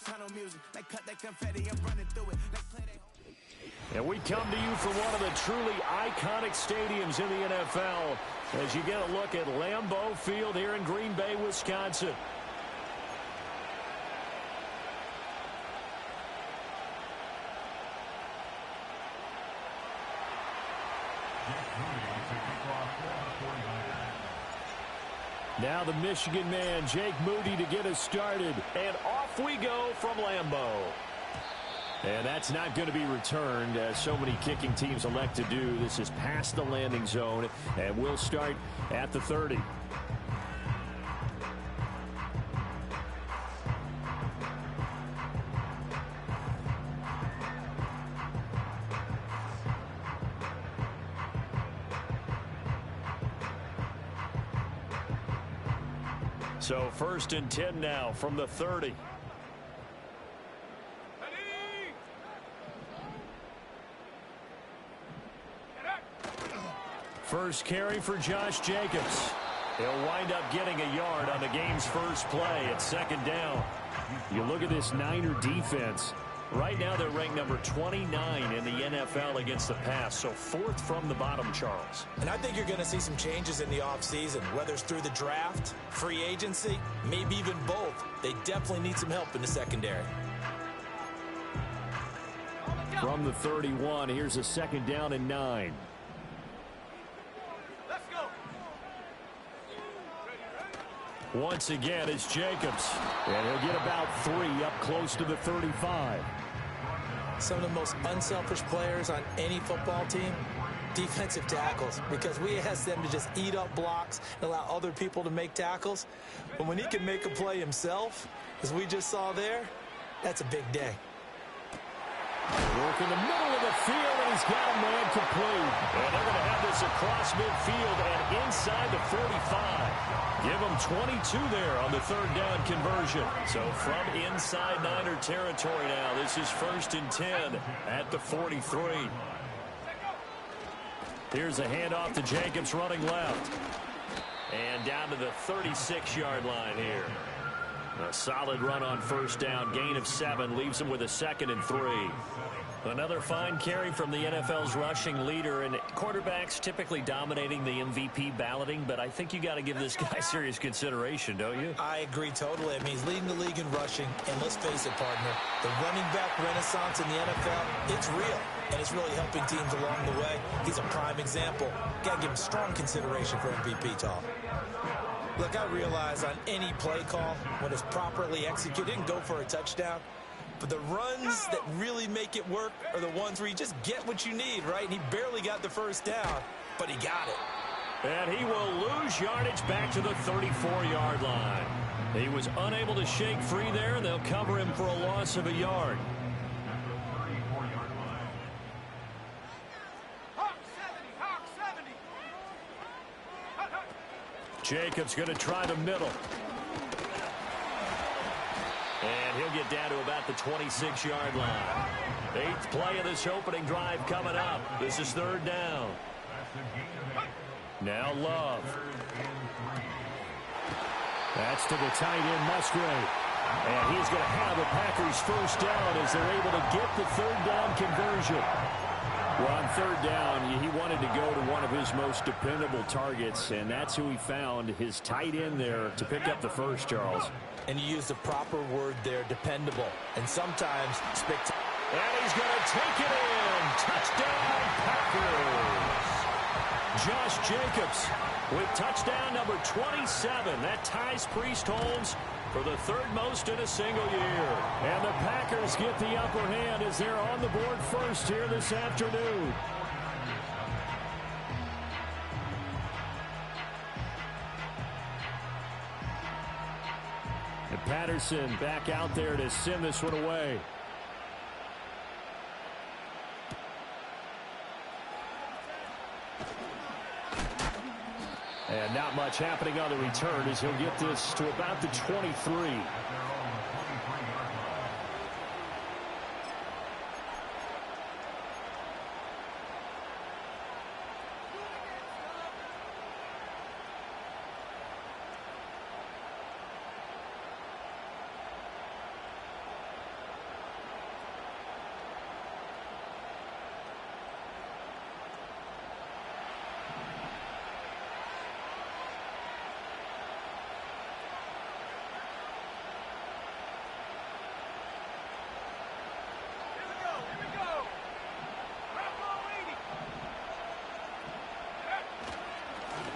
tunnel music. They cut that confetti and running through it. They play that. And we come to you from one of the truly iconic stadiums in the NFL as you get a look at Lambeau Field here in Green Bay, Wisconsin. Now the Michigan man, Jake Moody, to get us started. And off we go from Lambeau. And that's not going to be returned, as so many kicking teams elect to do. This is past the landing zone, and we'll start at the 30. So 1st and 10 now from the 30. First carry for Josh Jacobs. He'll wind up getting a yard on the game's first play at 2nd down. You look at this Niner defense. Right now they're ranked number 29 in the NFL against the pass, so 4th from the bottom, Charles. And I think you're going to see some changes in the offseason, whether it's through the draft, free agency, maybe even both. They definitely need some help in the secondary. From the 31, here's a 2nd down and 9. Once again, it's Jacobs. And he'll get about 3 up close to the 35. Some of the most unselfish players on any football team, defensive tackles, because we ask them to just eat up blocks and allow other people to make tackles. But when he can make a play himself, as we just saw there, that's a big day. Work in the middle of the field, and he's got a man complete. And they're going to have this across midfield and inside the 45. Give them 22 there on the 3rd down conversion. So from inside Niner territory now, this is 1st and 10 at the 43. Here's a handoff to Jacobs running left. And down to the 36-yard line here. A solid run on 1st down, gain of 7, leaves him with a 2nd and 3. Another fine carry from the NFL's rushing leader, and quarterbacks typically dominating the MVP balloting, but I think you got to give this guy serious consideration, don't you? I agree totally. I mean, he's leading the league in rushing, and let's face it, partner, the running back renaissance in the NFL, it's real, and it's really helping teams along the way. He's a prime example. Got to give him strong consideration for MVP talk. Look, I realize on any play call, when it's properly executed, and go for a touchdown. But the runs that really make it work are the ones where you just get what you need, right? And he barely got the 1st down, but he got it. And he will lose yardage back to the 34-yard line. He was unable to shake free there, and they'll cover him for a loss of a yard. Jacobs going to try the middle. And he'll get down to about the 26-yard line. 8th play of this opening drive coming up. This is 3rd down. Now Love. That's to the tight end, Musgrave. And he's going to have the Packers 1st down as they're able to get the 3rd down conversion. Well, on 3rd down, he wanted to go to one of his most dependable targets, and that's who he found, his tight end there, to pick up the 1st, Charles. And you used the proper word there, dependable. And sometimes spectacular. And he's going to take it in. Touchdown, Packers. Josh Jacobs with touchdown number 27. That ties Priest Holmes for the 3rd most in a single year. And the Packers get the upper hand as they're on the board first here this afternoon. And Patterson back out there to send this one away. And not much happening on the return as he'll get this to about the 23.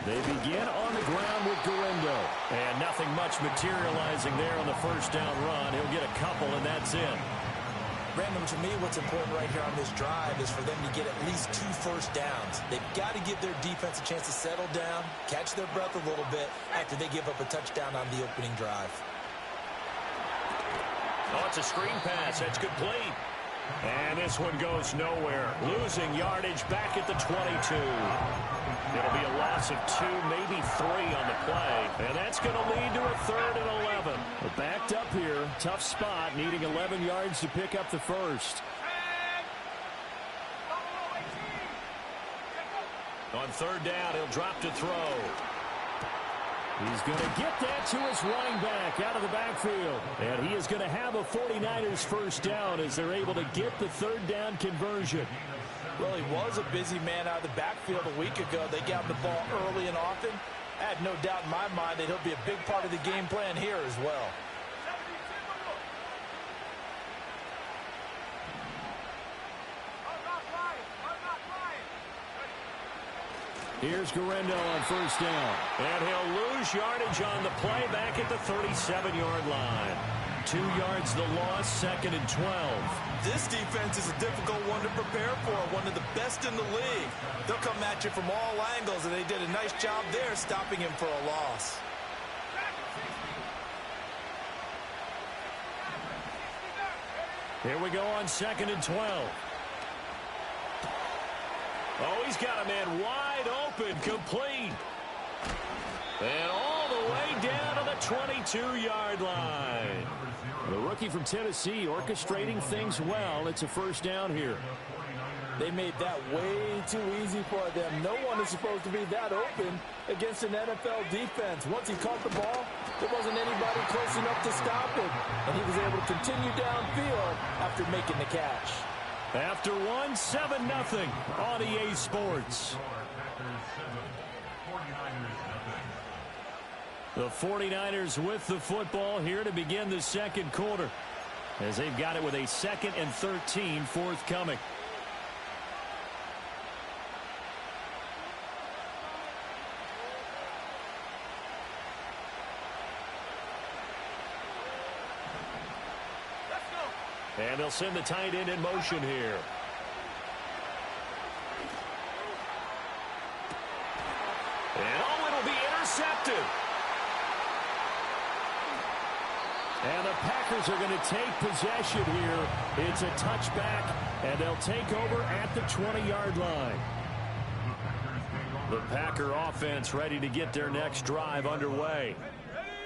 They begin on the ground with Guerendo. And nothing much materializing there on the first down run. He'll get a couple, and that's it. Brandon, to me, what's important right here on this drive is for them to get at least 2 first downs. They've got to give their defense a chance to settle down, catch their breath a little bit after they give up a touchdown on the opening drive. Oh, it's a screen pass. That's complete. And this one goes nowhere. Losing yardage back at the 22. It'll be a loss of 2, maybe 3 on the play. And that's going to lead to a 3rd and 11. We're backed up here. Tough spot, needing 11 yards to pick up the first. On 3rd down, he'll drop to throw. He's going to get that to his running back out of the backfield. And he is going to have a 49ers first down as they're able to get the 3rd down conversion. Well, he was a busy man out of the backfield a week ago. They got the ball early and often. I had no doubt in my mind that he'll be a big part of the game plan here as well. Here's Guerendo on first down. And he'll lose yardage on the play back at the 37-yard line. 2 yards the loss, 2nd and 12. This defense is a difficult one to prepare for, one of the best in the league. They'll come at you from all angles, and they did a nice job there stopping him for a loss. Here we go on 2nd and 12. Oh, he's got a man wide open, complete. And all the way down to the 22-yard line. The rookie from Tennessee orchestrating things well. It's a first down here. They made that way too easy for them. No one is supposed to be that open against an NFL defense. Once he caught the ball, there wasn't anybody close enough to stop it. And he was able to continue downfield after making the catch. After 7-0 on EA Sports. The 49ers with the football here to begin the second quarter, as they've got it with a 2nd and 13 forthcoming. And they'll send the tight end in motion here. And it'll be intercepted. And the Packers are going to take possession here. It's a touchback, and they'll take over at the 20-yard line. The Packer offense ready to get their next drive underway.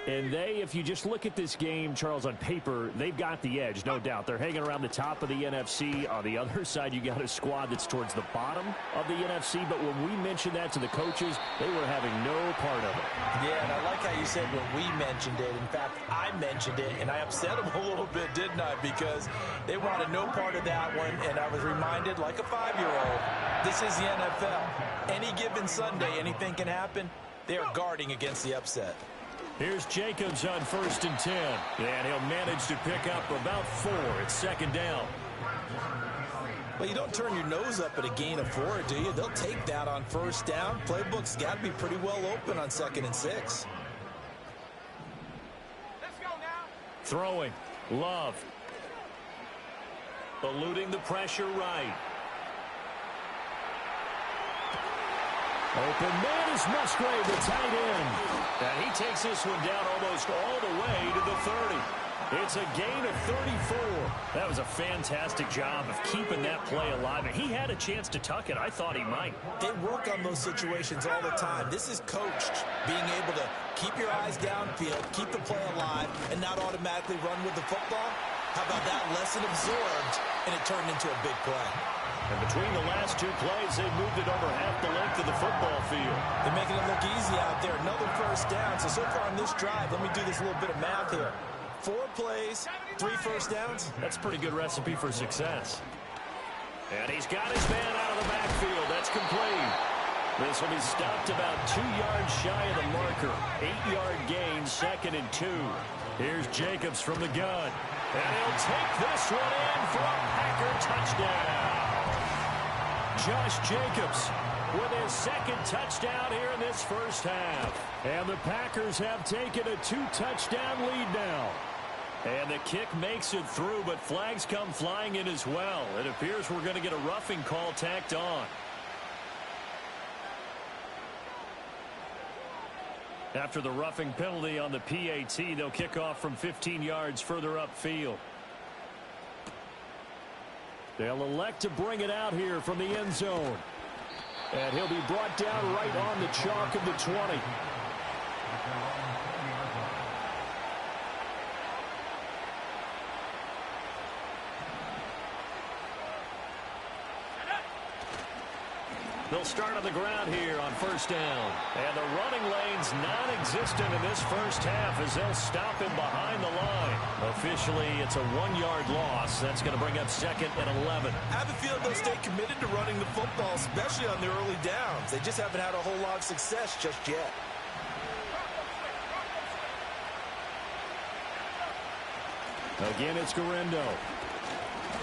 And if you just look at this game, Charles, on paper, they've got the edge, no doubt. They're hanging around the top of the NFC. On the other side, you got a squad that's towards the bottom of the NFC. But when we mentioned that to the coaches, they were having no part of it. Yeah, and I like how you said when we mentioned it. In fact, I mentioned it, and I upset them a little bit, didn't I? Because they wanted no part of that one, and I was reminded, like a 5-year-old, this is the NFL. Any given Sunday, anything can happen. They are guarding against the upset. Here's Jacobs on 1st and 10. And he'll manage to pick up about 4 at 2nd down. Well, you don't turn your nose up at a gain of 4, do you? They'll take that on 1st down. Playbook's got to be pretty well open on 2nd and 6. Let's go now. Throwing. Love. Eluding the pressure right. Open man is Musgrave, the tight end. And he takes this one down almost all the way to the 30. It's a gain of 34. That was a fantastic job of keeping that play alive. And he had a chance to tuck it. I thought he might. They work on those situations all the time. This is coached, being able to keep your eyes downfield, keep the play alive, and not automatically run with the football. How about that? Lesson absorbed, and it turned into a big play. And between the last 2 plays, they've moved it over half the length of the football field. They're making it look easy out there. Another 1st down. So far on this drive, let me do this little bit of math here. 4 plays, 3 1st downs. That's a pretty good recipe for success. And he's got his man out of the backfield. That's complete. This will be stopped about 2 yards shy of the marker. 8-yard gain, 2nd and 2. Here's Jacobs from the gun. And he'll take this one in for a Packer touchdown. Josh Jacobs with his second touchdown here in this first half. And the Packers have taken a 2-touchdown lead now. And the kick makes it through, but flags come flying in as well. It appears we're going to get a roughing call tacked on. After the roughing penalty on the PAT, they'll kick off from 15 yards further upfield. They'll elect to bring it out here from the end zone. And he'll be brought down right on the chalk of the 20. They'll start on the ground here on first down. And the running lane's non-existent in this first half as they'll stop him behind the line. Officially, it's a 1-yard loss. That's going to bring up 2nd and 11. I have a feeling they'll stay committed to running the football, especially on the early downs. They just haven't had a whole lot of success just yet. Again, it's Guerendo.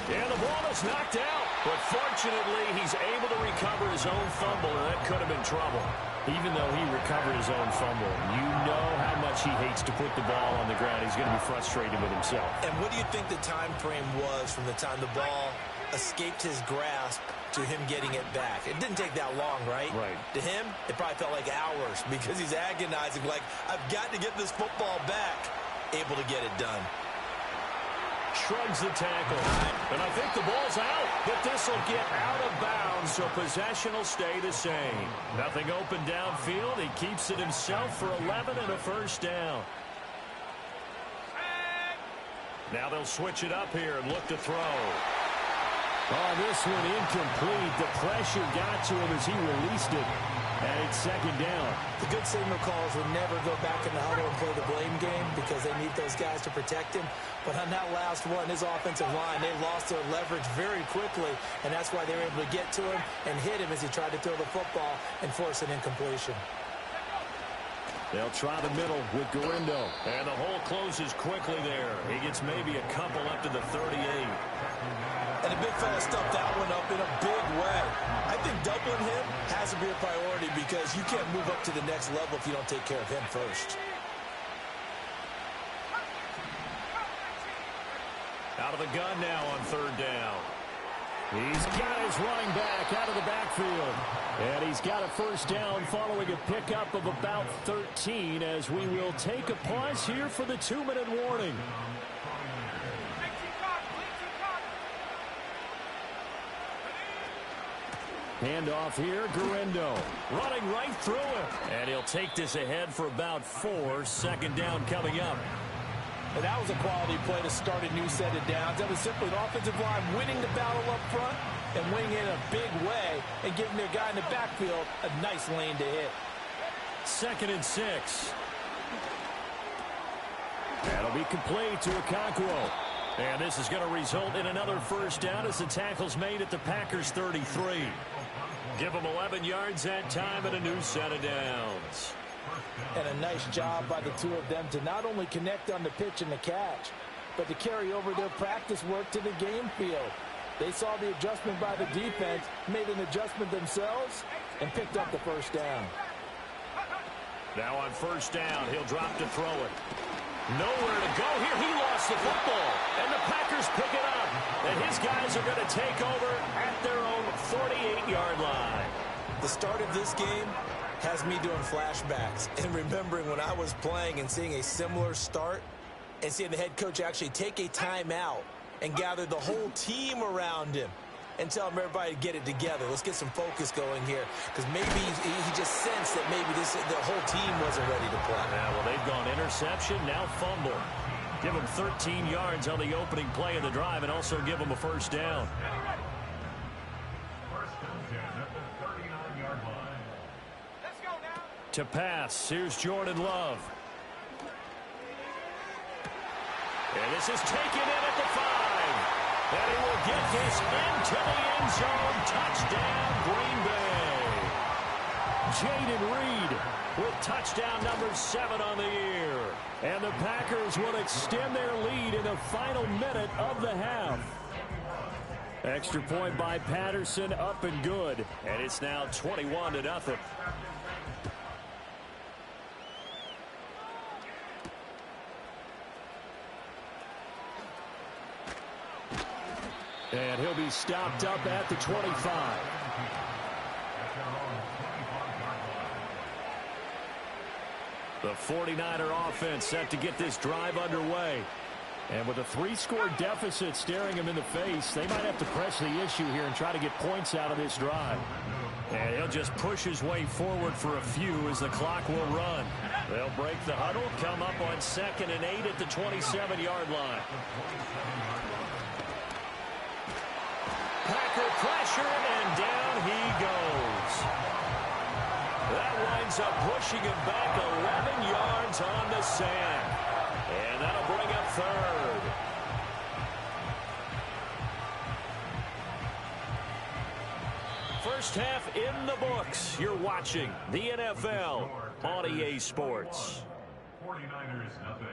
And the ball is knocked out. But fortunately, he's able to recover his own fumble, and that could have been trouble. Even though he recovered his own fumble, you know how much he hates to put the ball on the ground. He's going to be frustrated with himself. And what do you think the time frame was from the time the ball escaped his grasp to him getting it back? It didn't take that long, right? Right. To him, it probably felt like hours because he's agonizing, like, I've got to get this football back. Able to get it done. Shrugs the tackle. And I think the ball's out, but this will get out of bounds, so possession will stay the same. Nothing open downfield. He keeps it himself for 11 and a first down. Now they'll switch it up here and look to throw. Oh, this one incomplete. The pressure got to him as he released it. And it's 2nd down. The good signal calls will never go back in the huddle and play the blame game because they need those guys to protect him. But on that last one, his offensive line, they lost their leverage very quickly, and that's why they were able to get to him and hit him as he tried to throw the football and force an incompletion. They'll try the middle with Guerendo. And the hole closes quickly there. He gets maybe a couple up to the 38. And the big fella stuffed that one up in a big way. I think doubling him has to be a priority because you can't move up to the next level if you don't take care of him first. Out of the gun now on 3rd down. He's got his running back out of the backfield. And he's got a first down following a pickup of about 13 as we will take a pause here for the 2-minute warning. Handoff here, Guerendo. Running right through him. And he'll take this ahead for about 4. 2nd down coming up. And that was a quality play to start a new set of downs. That was simply an offensive line winning the battle up front and winning in a big way and giving their guy in the backfield a nice lane to hit. 2nd and 6. That'll be complete to Okonkwo. And this is going to result in another first down as the tackle's made at the Packers' 33. Give them 11 yards that time and a new set of downs. And a nice job by the two of them to not only connect on the pitch and the catch, but to carry over their practice work to the game field. They saw the adjustment by the defense, made an adjustment themselves, and picked up the first down. Now on first down, he'll drop to throw it. Nowhere to go here. He lost the football, and the Packers pick it up. And his guys are going to take over at their own 48-yard line. The start of this game has me doing flashbacks and remembering when I was playing and seeing a similar start and seeing the head coach actually take a timeout and gather the whole team around him and tell him everybody to get it together. Let's get some focus going here because maybe he just sensed that maybe the whole team wasn't ready to play. Yeah, well, they've gone interception, now fumble. Give them 13 yards on the opening play of the drive and also give them a first down. To pass, here's Jordan Love. And this is taken in at the 5. And he will get this into the end zone. Touchdown, Green Bay. Jayden Reed with touchdown number 7 on the year. And the Packers will extend their lead in the final minute of the half. Extra point by Patterson, up and good. And it's now 21-0. And he'll be stopped up at the 25. The 49er offense set to get this drive underway. And with a 3-score deficit staring him in the face, they might have to press the issue here and try to get points out of this drive. And he'll just push his way forward for a few as the clock will run. They'll break the huddle, come up on 2nd and 8 at the 27-yard line. Packer pressure, and down he goes. That winds up pushing him back 11 yards on the sand. And that'll bring up 3rd. First half in the books. You're watching the NFL on EA Sports. 49ers nothing.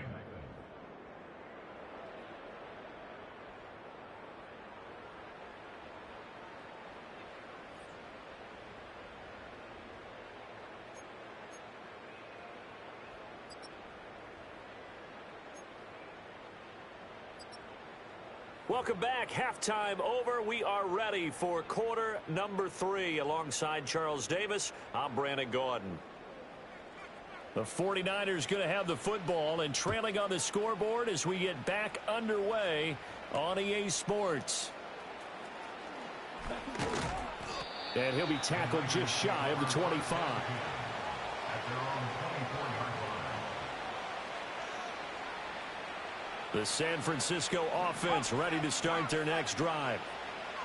Welcome back. Halftime over. We are ready for quarter number 3. Alongside Charles Davis, I'm Brandon Gaudin. The 49ers going to have the football and trailing on the scoreboard as we get back underway on EA Sports. And he'll be tackled just shy of the 25. The San Francisco offense ready to start their next drive.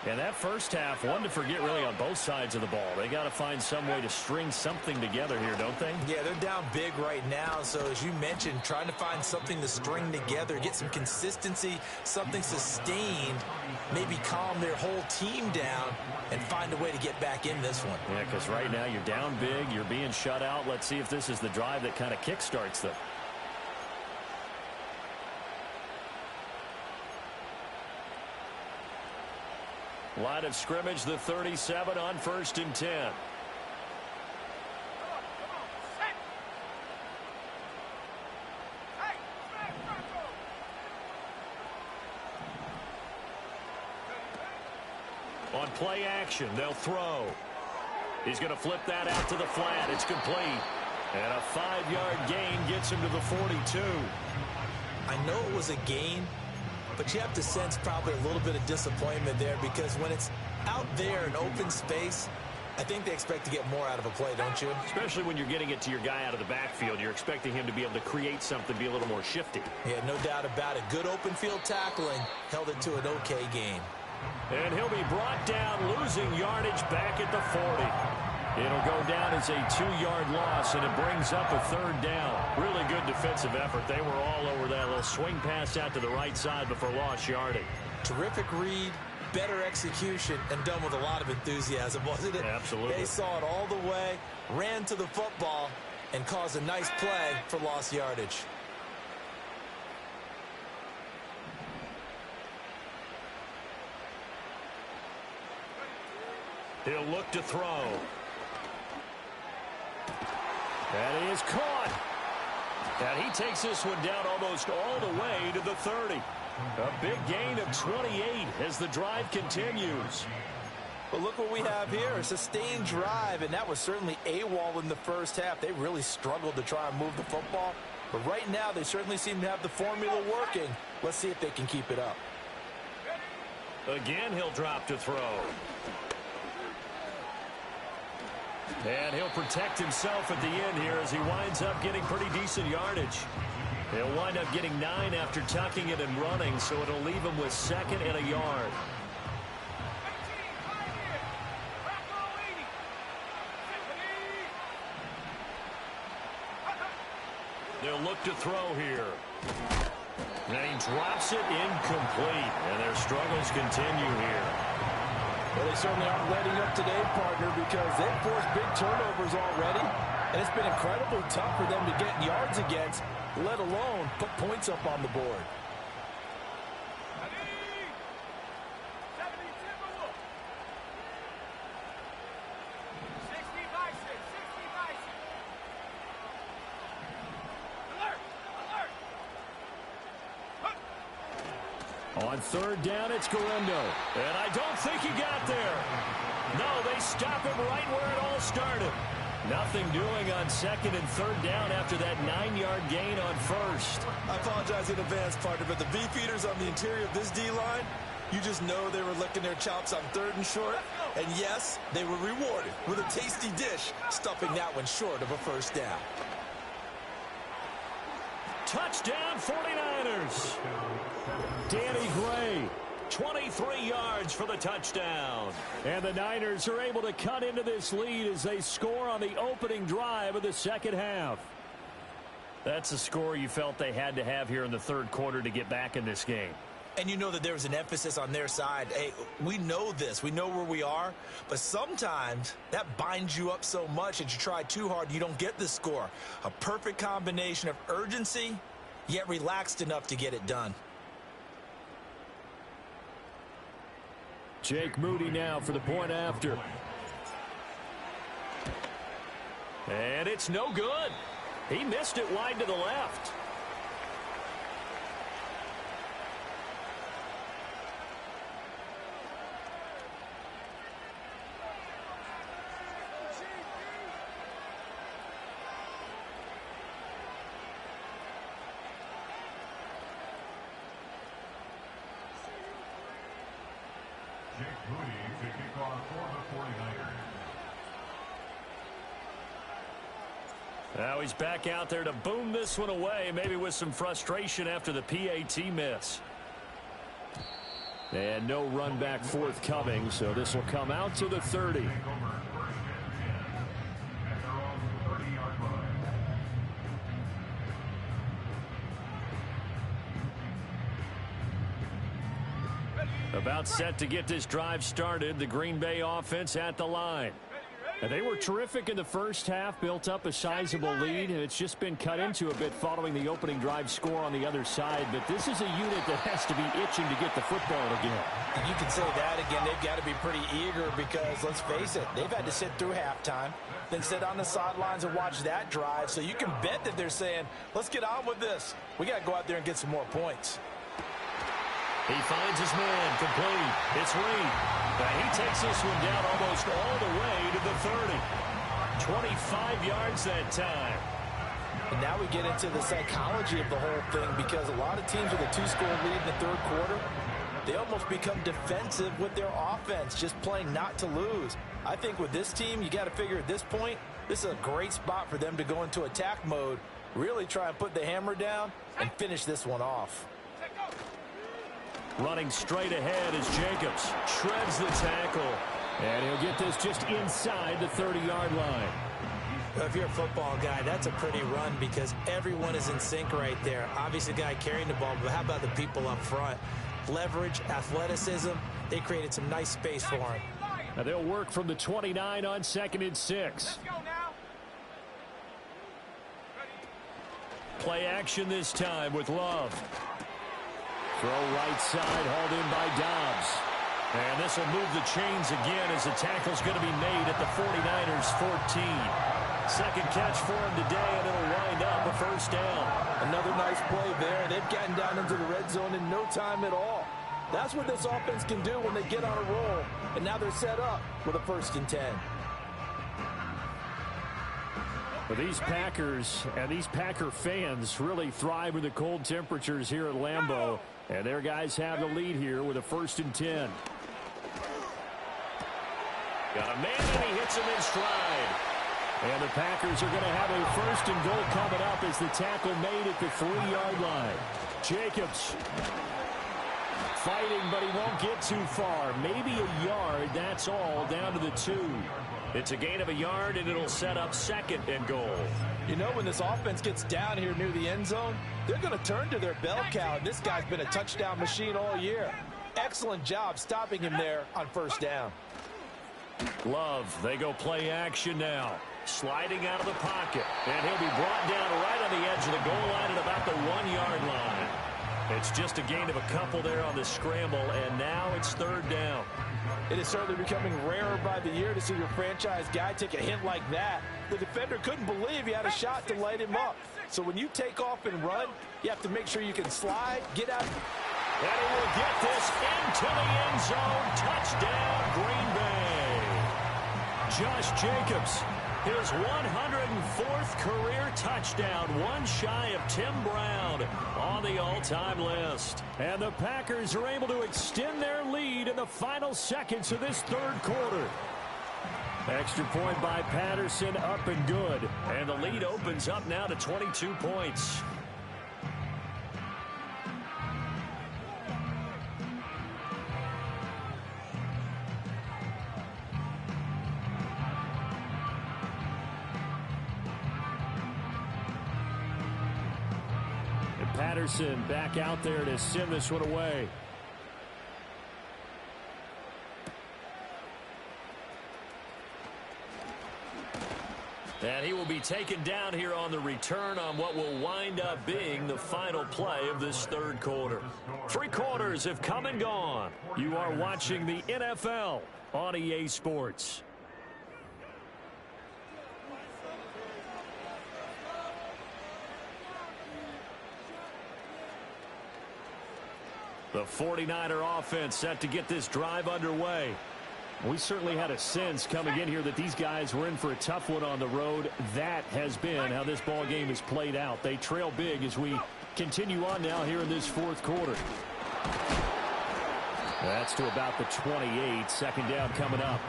And that first half, one to forget really on both sides of the ball. They got to find some way to string something together here, don't they? Yeah, they're down big right now. So as you mentioned, trying to find something to string together, get some consistency, something sustained, maybe calm their whole team down and find a way to get back in this one. Yeah, because right now you're down big, you're being shut out. Let's see if this is the drive that kind of kickstarts them. Line of scrimmage, the 37 on 1st and 10. On play action, they'll throw. He's going to flip that out to the flat. It's complete. And a 5-yard gain gets him to the 42. I know it was a gain, but you have to sense probably a little bit of disappointment there because when it's out there in open space, I think they expect to get more out of a play, don't you? Especially when you're getting it to your guy out of the backfield. You're expecting him to be able to create something, be a little more shifty. Yeah, no doubt about it. Good open field tackling held it to an okay gain. And he'll be brought down, losing yardage back at the 40. It'll go down as a 2-yard loss, and it brings up a 3rd down. Really good defensive effort. They were all over that little swing pass out to the right side before lost yardage. Terrific read, better execution, and done with a lot of enthusiasm, wasn't it? Absolutely. They saw it all the way, ran to the football, and caused a nice play for lost yardage. He'll look to throw. And he is caught. And he takes this one down almost all the way to the 30. A big gain of 28 as the drive continues. But look what we have here, a sustained drive, and that was certainly AWOL in the first half. They really struggled to try and move the football. But right now, they certainly seem to have the formula working. Let's see if they can keep it up. Again, he'll drop to throw. And he'll protect himself at the end here as he winds up getting pretty decent yardage. He'll wind up getting 9 after tucking it and running, so it'll leave him with 2nd and a yard. They'll look to throw here. And he drops it incomplete, and their struggles continue here. Well, they certainly aren't letting up today, partner, because they've forced big turnovers already, and it's been incredibly tough for them to get yards against, let alone put points up on the board. On third down, it's Guerendo. And I don't think he got there. No, they stop him right where it all started. Nothing doing on second and third down after that 9-yard gain on first. I apologize in advance, partner, but the beefeaters on the interior of this D-line, you just know they were licking their chops on third and short. And yes, they were rewarded with a tasty dish, stuffing that one short of a first down. Touchdown 49ers. Danny Gray, 23 yards for the touchdown. And the Niners are able to cut into this lead as they score on the opening drive of the second half. That's a score you felt they had to have here in the third quarter to get back in this game. And you know that there was an emphasis on their side. Hey, we know this. We know where we are. But sometimes that binds you up so much that you try too hard, you don't get the score. A perfect combination of urgency, yet relaxed enough to get it done. Jake Moody now for the point after. And it's no good. He missed it wide to the left. Jake Moody to kick off for the 49ers. Now he's back out there to boom this one away, maybe with some frustration after the PAT miss. And no run back forthcoming, so this will come out to the 30. About set to get this drive started, the Green Bay offense at the line. And they were terrific in the first half, built up a sizable lead, and it's just been cut into a bit following the opening drive score on the other side. But this is a unit that has to be itching to get the football again. You can say that again. They've got to be pretty eager because, let's face it, they've had to sit through halftime, then sit on the sidelines and watch that drive. So you can bet that they're saying, let's get on with this. We got to go out there and get some more points. He finds his man, complete. It's Reed. He takes this one down almost all the way to the 30. 25 yards that time. And now we get into the psychology of the whole thing because a lot of teams with a 2-score lead in the third quarter, they almost become defensive with their offense, just playing not to lose. I think with this team, you got to figure at this point, this is a great spot for them to go into attack mode, really try and put the hammer down and finish this one off. Running straight ahead is Jacobs. Shreds the tackle. And he'll get this just inside the 30-yard line. Well, if you're a football guy, that's a pretty run because everyone is in sync right there. Obviously, the guy carrying the ball, but how about the people up front? Leverage, athleticism, they created some nice space for him. Now they'll work from the 29 on 2nd and 6. Play action this time with Love. Throw right side, hauled in by Dobbs. And this will move the chains again as the tackle's going to be made at the 49ers 14. Second catch for him today, and it'll wind up a first down. Another nice play there. They've gotten down into the red zone in no time at all. That's what this offense can do when they get on a roll. And now they're set up with a 1st and 10. Well, these Packers and these Packer fans really thrive with the cold temperatures here at Lambeau. And their guys have the lead here with a 1st and 10. Got a man, and he hits him in stride. And the Packers are going to have a 1st and goal coming up as the tackle made at the 3-yard line. Jacobs fighting, but he won't get too far. Maybe a yard, that's all, down to the 2. It's a gain of a yard, and it'll set up 2nd and goal. You know, when this offense gets down here near the end zone, they're going to turn to their bell cow. And this guy's been a touchdown machine all year. Excellent job stopping him there on 1st down. Love, they go play action now. Sliding out of the pocket. And he'll be brought down right on the edge of the goal line at about the 1-yard line. It's just a gain of a couple there on the scramble, and now it's 3rd down. It is certainly becoming rarer by the year to see your franchise guy take a hit like that. The defender couldn't believe he had a shot to light him up. So when you take off and run, you have to make sure you can slide, get out. And he will get this into the end zone. Touchdown, Green Bay. Josh Jacobs, his 104th career touchdown, one shy of Tim Brown on the all-time list. And the Packers are able to extend their lead in the final seconds of this third quarter. Extra point by Patterson, up and good. And the lead opens up now to 22 points. Patterson back out there to send this one away. And he will be taken down here on the return on what will wind up being the final play of this third quarter. 3 quarters have come and gone. You are watching the NFL on EA Sports. The 49er offense set to get this drive underway. We certainly had a sense coming in here that these guys were in for a tough one on the road. That has been how this ball game has played out. They trail big as we continue on now here in this fourth quarter. That's to about the 28. Second down coming up.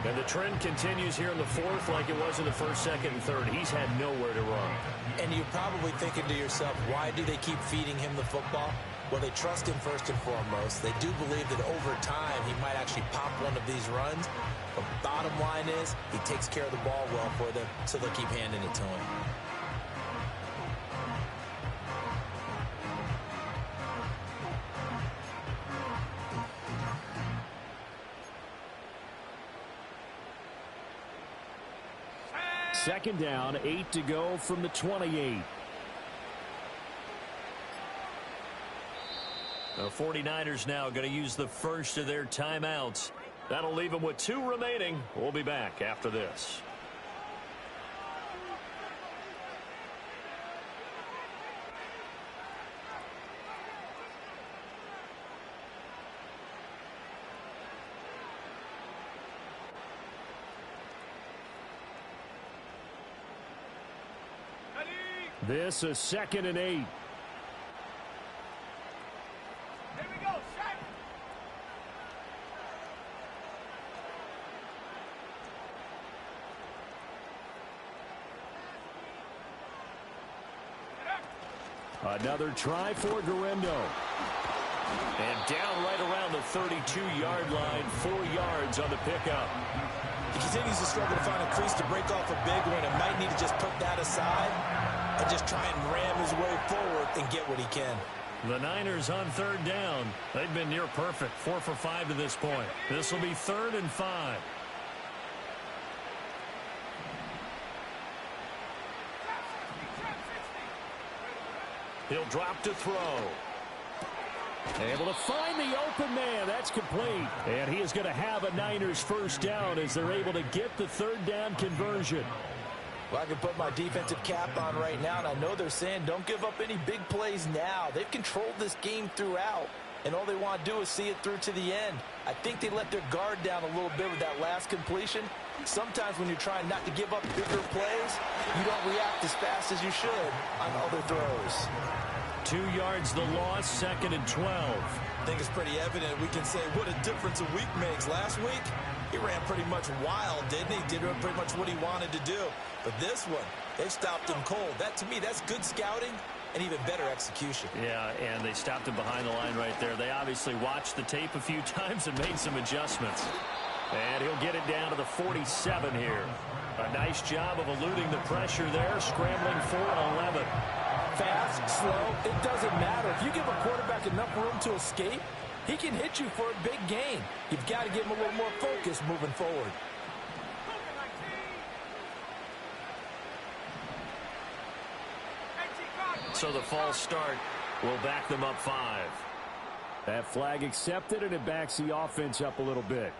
And the trend continues here in the fourth like it was in the first, second, and third. He's had nowhere to run. And you're probably thinking to yourself, why do they keep feeding him the football? Well, they trust him first and foremost. They do believe that over time he might actually pop one of these runs. But bottom line is he takes care of the ball well for them, so they'll keep handing it to him. Second down, 8 to go from the 28. The 49ers now going to use the first of their timeouts. That'll leave them with 2 remaining. We'll be back after this. This is 2nd and 8. Another try for Guerrero. And down right around the 32-yard line, 4 yards on the pickup. He continues to struggle to find a crease to break off a big one and might need to just put that aside and just try and ram his way forward and get what he can. The Niners on third down. They've been near perfect, 4 for 5 to this point. This will be 3rd and 5. He'll drop to throw. Able to find the open man. That's complete. And he is going to have a Niners first down as they're able to get the third down conversion. Well, I can put my defensive cap on right now, and I know they're saying don't give up any big plays now. They've controlled this game throughout, and all they want to do is see it through to the end. I think they let their guard down a little bit with that last completion. Sometimes when you're trying not to give up bigger plays, you don't react as fast as you should on other throws. 2 yards the loss, 2nd and 12. I think it's pretty evident we can say what a difference a week makes. Last week, he ran pretty much wild, didn't he? Did pretty much what he wanted to do. But this one, they stopped him cold. That, to me, that's good scouting and even better execution. Yeah, and they stopped him behind the line right there. They obviously watched the tape a few times and made some adjustments. And he'll get it down to the 47 here. A nice job of eluding the pressure there, scrambling for 11. Fast, slow, it doesn't matter. If you give a quarterback enough room to escape, he can hit you for a big gain. You've got to give him a little more focus moving forward. So the false start will back them up 5. That flag accepted, and it backs the offense up a little bit.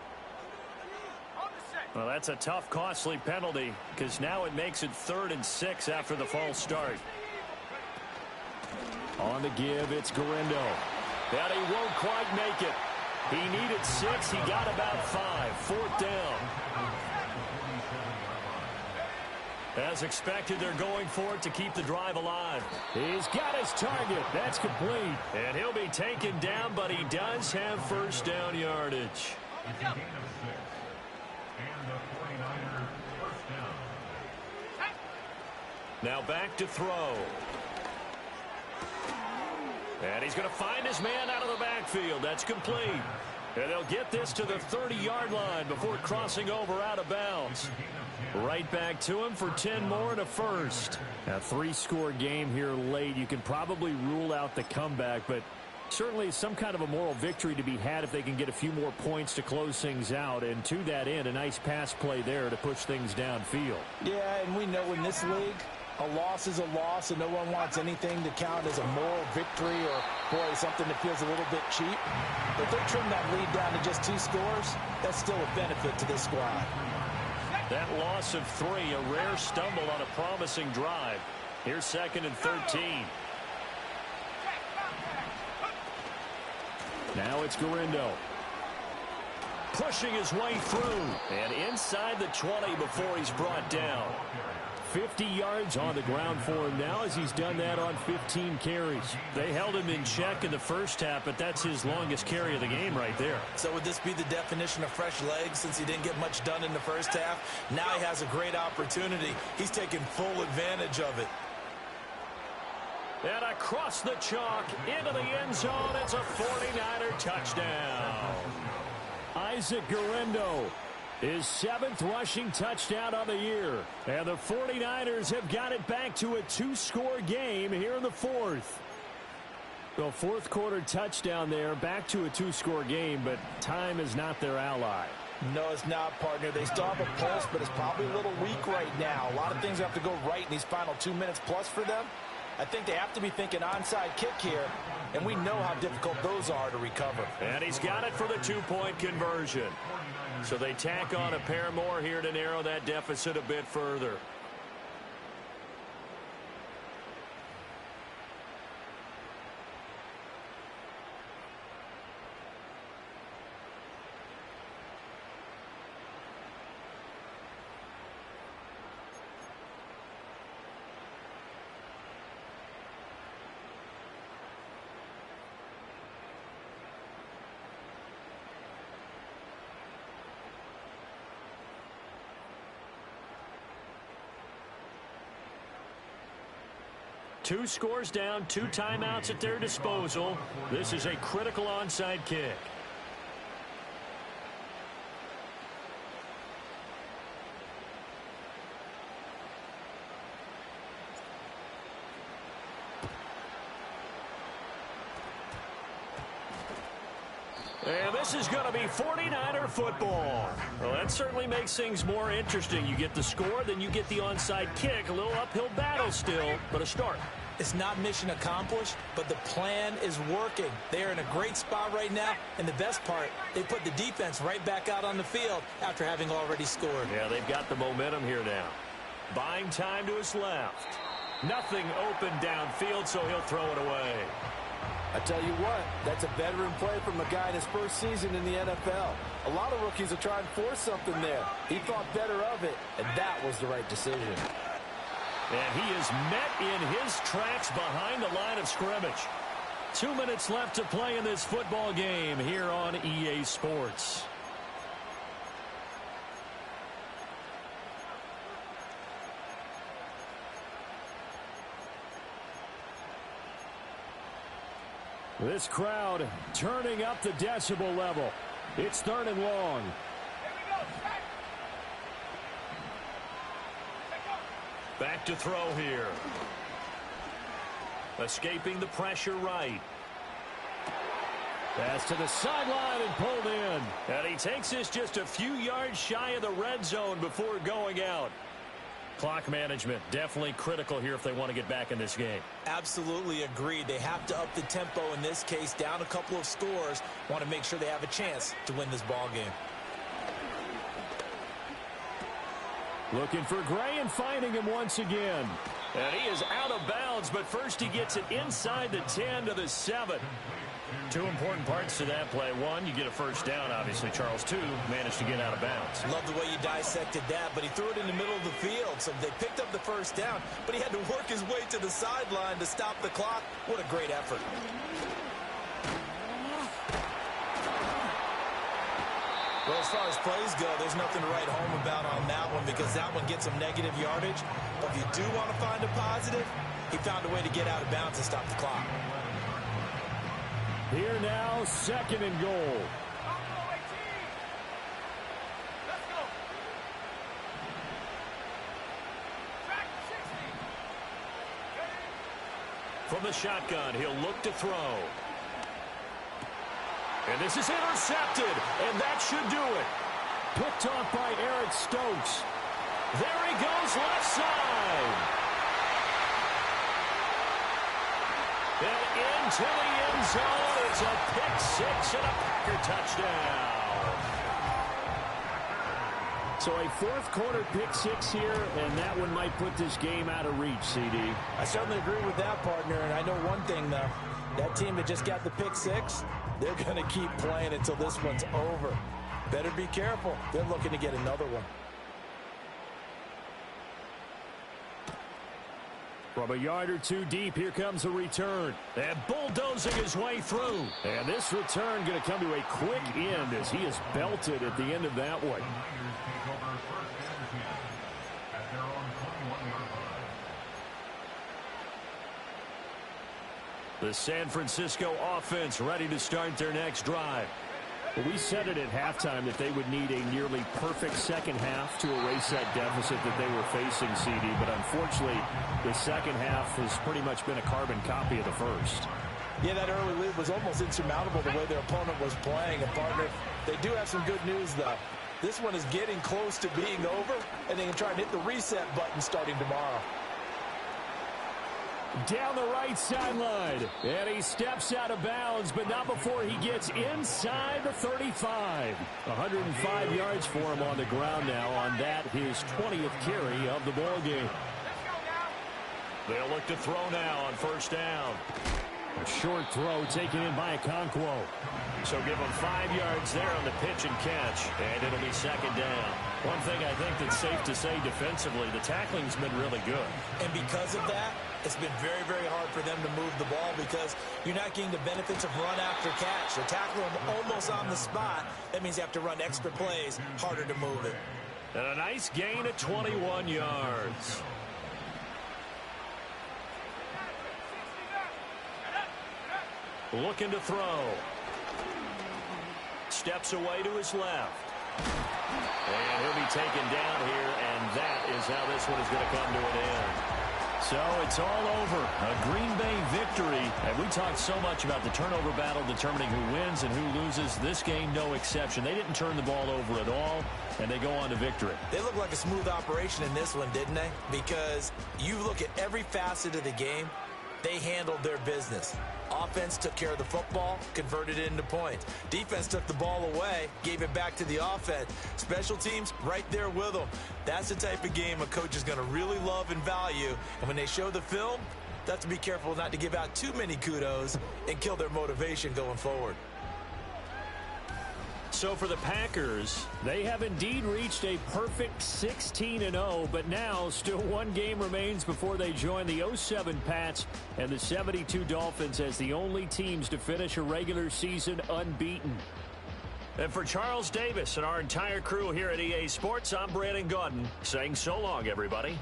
Well, that's a tough, costly penalty because now it makes it 3rd and 6 after the false start. On the give, it's Guerrero. That he won't quite make it. He needed 6. He got about 5. Fourth down. As expected, they're going for it to keep the drive alive. He's got his target. That's complete. And he'll be taken down, but he does have first down yardage. It's a gain of 6. And the 49ers first down. Now back to throw. And he's going to find his man out of the backfield. That's complete. And they'll get this to the 30-yard line before crossing over out of bounds. Right back to him for 10 more and a first. A 3-score game here late. You can probably rule out the comeback, but certainly some kind of a moral victory to be had if they can get a few more points to close things out. And to that end, a nice pass play there to push things downfield. Yeah, and we know in this league, a loss is a loss, and no one wants anything to count as a moral victory or, boy, something that feels a little bit cheap. But if they trim that lead down to just 2 scores, that's still a benefit to this squad. That loss of 3, a rare stumble on a promising drive. Here's 2nd and 13. Now it's Garindo. Pushing his way through. And inside the 20 before he's brought down. 50 yards on the ground for him now as he's done that on 15 carries. They held him in check in the first half, but that's his longest carry of the game right there. So would this be the definition of fresh legs since he didn't get much done in the first half? Now he has a great opportunity. He's taking full advantage of it. And across the chalk into the end zone, it's a 49er touchdown. Isaac Garindo, his 7th rushing touchdown of the year. And the 49ers have got it back to a 2-score game here in the 4th. The 4th quarter touchdown there, back to a 2-score game, but time is not their ally. No, it's not, partner. They still have a pulse, but it's probably a little weak right now. A lot of things have to go right in these final 2 minutes plus for them. I think they have to be thinking onside kick here, and we know how difficult those are to recover. And he's got it for the 2-point conversion. So they tack on a pair more here to narrow that deficit a bit further. Two scores down, 2 timeouts at their disposal. This is a critical onside kick. And this is going to be 49er football. Well, that certainly makes things more interesting. You get the score, then you get the onside kick. A little uphill battle still, but a start. It's not mission accomplished, but the plan is working. They're in a great spot right now, and the best part, they put the defense right back out on the field after having already scored. Yeah, they've got the momentum here now. Buying time to his left. Nothing open downfield, so he'll throw it away. I tell you what, that's a veteran play from a guy in his first season in the NFL. A lot of rookies are trying to force something there. He thought better of it, and that was the right decision. And he is met in his tracks behind the line of scrimmage. 2 minutes left to play in this football game here on EA Sports. This crowd turning up the decibel level. It's 3rd and long. Back to throw here. Escaping the pressure right. Pass to the sideline and pulled in. And he takes this just a few yards shy of the red zone before going out. Clock management definitely critical here if they want to get back in this game. Absolutely agreed. They have to up the tempo in this case, down a couple of scores. Want to make sure they have a chance to win this ball game. Looking for Gray and finding him once again. And he is out of bounds, but first he gets it inside the 10 to the 7. Two important parts to that play. One, you get a first down, obviously. Charles, two, managed to get out of bounds. Love the way you dissected that, but he threw it in the middle of the field. So they picked up the first down, but he had to work his way to the sideline to stop the clock. What a great effort. Well, as far as plays go, there's nothing to write home about on that one because that one gets some negative yardage. But if you do want to find a positive, he found a way to get out of bounds and stop the clock. Here now, second and goal. From the shotgun, he'll look to throw. And this is intercepted, and that should do it. Picked off by Eric Stokes. There he goes, left side. And into the end zone. It's a pick six and a Packer touchdown. So a fourth quarter pick six here, and that one might put this game out of reach, CD. I certainly agree with that, partner, and I know one thing, though. That team that just got the pick six, they're going to keep playing until this one's over. Better be careful. They're looking to get another one. From a yard or two deep, here comes a return. And bulldozing his way through. And this return going to come to a quick end as he is belted at the end of that one. The San Francisco offense ready to start their next drive. Well, we said it at halftime that they would need a nearly perfect second half to erase that deficit that they were facing, CD. But unfortunately, the second half has pretty much been a carbon copy of the first. Yeah, that early lead was almost insurmountable the way their opponent was playing. And, partner, they do have some good news, though. This one is getting close to being over, and they can try and hit the reset button starting tomorrow. Down the right sideline, and he steps out of bounds, but not before he gets inside the 35. 105 yards for him on the ground now on that, his 20th carry of the ball game. They'll look to throw now on first down. A short throw taken in by Okonkwo. So give him 5 yards there on the pitch and catch, and it'll be second down. One thing I think that's safe to say defensively, the tackling's been really good. And because of that, it's been very, very hard for them to move the ball because you're not getting the benefits of run after catch. They tackle them almost on the spot. That means you have to run extra plays, harder to move it. And a nice gain of 21 yards. Looking to throw. Steps away to his left. And he'll be taken down here, and that is how this one is going to come to an end. So it's all over. A Green Bay victory. And we talked so much about the turnover battle determining who wins and who loses. This game, no exception. They didn't turn the ball over at all, and they go on to victory. They look like a smooth operation in this one, didn't they? Because you look at every facet of the game, they handled their business. Offense took care of the football, converted it into points. Defense took the ball away, gave it back to the offense. Special teams, right there with them. That's the type of game a coach is going to really love and value. And when they show the film, they have to be careful not to give out too many kudos and kill their motivation going forward. So for the Packers, they have indeed reached a perfect 16-0, but now still one game remains before they join the 07 Pats and the 72 Dolphins as the only teams to finish a regular season unbeaten. And for Charles Davis and our entire crew here at EA Sports, I'm Brandon Gaudin saying so long, everybody.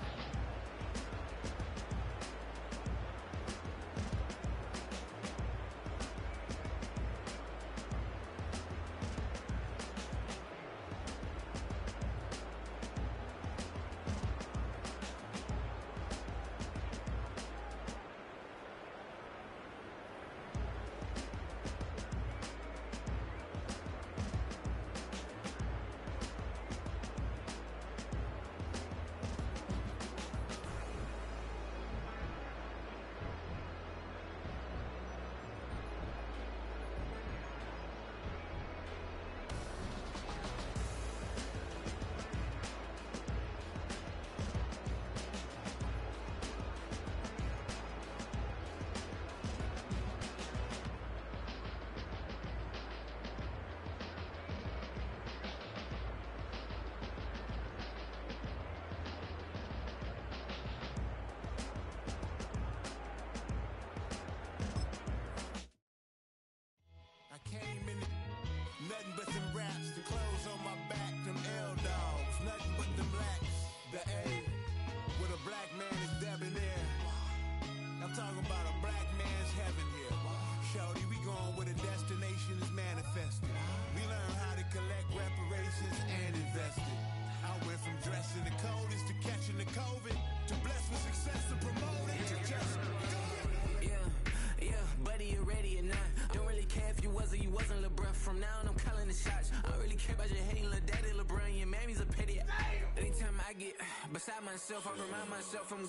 Beside myself, I remind myself from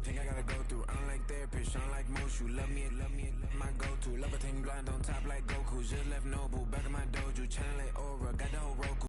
Think I gotta go through. I don't like therapists, I don't like Mushu. Love me, my go-to. Love a thing blind on top like Goku. Just left Nobu, back in my dojo. Channel like Aura, got the whole Roku.